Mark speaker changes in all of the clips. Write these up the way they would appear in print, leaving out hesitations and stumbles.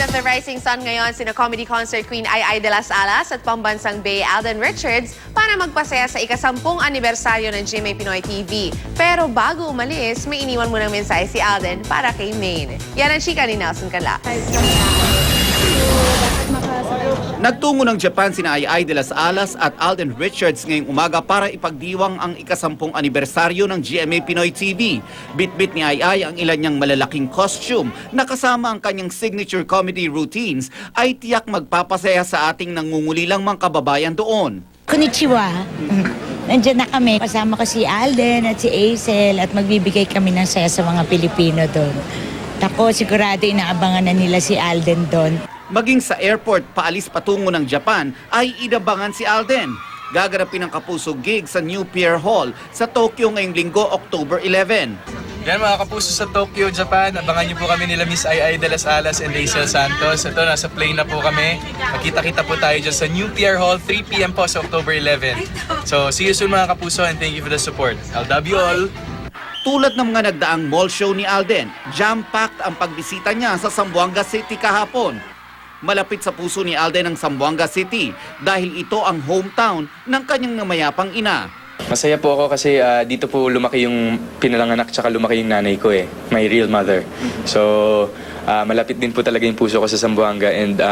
Speaker 1: at the Rising Sun ngayon sina comedy concert queen Ai de las Alas at pambansang Bay Alden Richards para magpasaya sa ika-10 anibersaryo ng GMA Pinoy TV. Pero bago umalis, may iniwan munang mensahe si Alden para kay Maine. Yan ang chika ni Nelson Canla.
Speaker 2: Nagtungo ng Japan sina Ai de las Alas at Alden Richards ngayong umaga para ipagdiwang ang ika-10 anibersaryo ng GMA Pinoy TV. Bit-bit ni Ai ang ilan niyang malalaking costume na kasama ang kanyang signature comedy routines ay tiyak magpapasaya sa ating nangungulilang mga kababayan doon.
Speaker 3: Konnichiwa. Nandiyan na kami. Kasama ko si Alden at si Aisel at magbibigay kami ng saya sa mga Pilipino doon. Ako sigurado inaabangan na nila si Alden doon.
Speaker 2: Maging sa airport paalis patungo ng Japan ay inabangan si Alden. Gaganapin ang Kapuso gig sa New Pier Hall sa Tokyo ngayong linggo, October 11.
Speaker 4: Yan mga Kapuso sa Tokyo, Japan. Abangan niyo po kami nila Miss Ai de las Alas and Aisel Santos. Ito, nasa plane na po kami. Makita-kita po tayo dyan sa New Pier Hall, 3 p.m. po sa October 11. So, see you soon mga Kapuso and thank you for the support. I'll love you all.
Speaker 2: Tulad ng mga nagdaang mall show ni Alden, jam-packed ang pagbisita niya sa Zamboanga City kahapon. Malapit sa puso ni Alden ang Zamboanga City dahil ito ang hometown ng kanyang namayapang ina.
Speaker 4: Masaya po ako kasi dito po lumaki yung pinalanganak tsaka lumaki yung nanay ko my real mother. So, malapit din po talaga yung puso ko sa Zamboanga and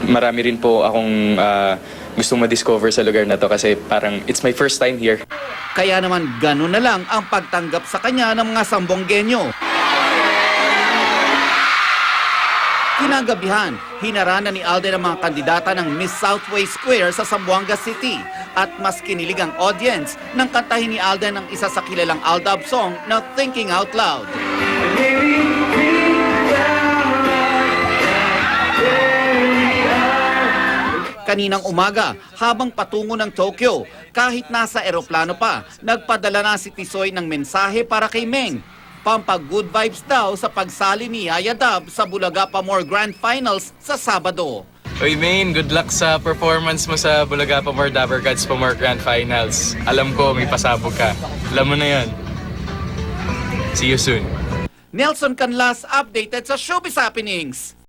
Speaker 4: marami rin po akong gustong ma-discover sa lugar na to kasi parang it's my first time here.
Speaker 2: Kaya naman gano'n na lang ang pagtanggap sa kanya ng mga Sambonggenyo. Kinagabihan, hinarana ni Alden ang mga kandidata ng Miss Southway Square sa Zamboanga City at mas kinilig ang audience nang kantahin ni Alden ang isa sa kilalang Aldab song na Thinking Out Loud. Kaninang umaga, habang patungo ng Tokyo, kahit nasa eroplano pa, nagpadala na si Tisoy ng mensahe para kay Meng. Pampag-good vibes daw sa pagsali ni Yaya Dab sa Bulaga Pamor Grand Finals sa Sabado.
Speaker 4: Oy Maine, good luck sa performance mo sa Bulaga Pamor Dabber Gods Pamor Grand Finals. Alam ko may pasabog ka. Alam mo na yan. See you soon.
Speaker 2: Nelson Canlas updated sa Showbiz Happenings.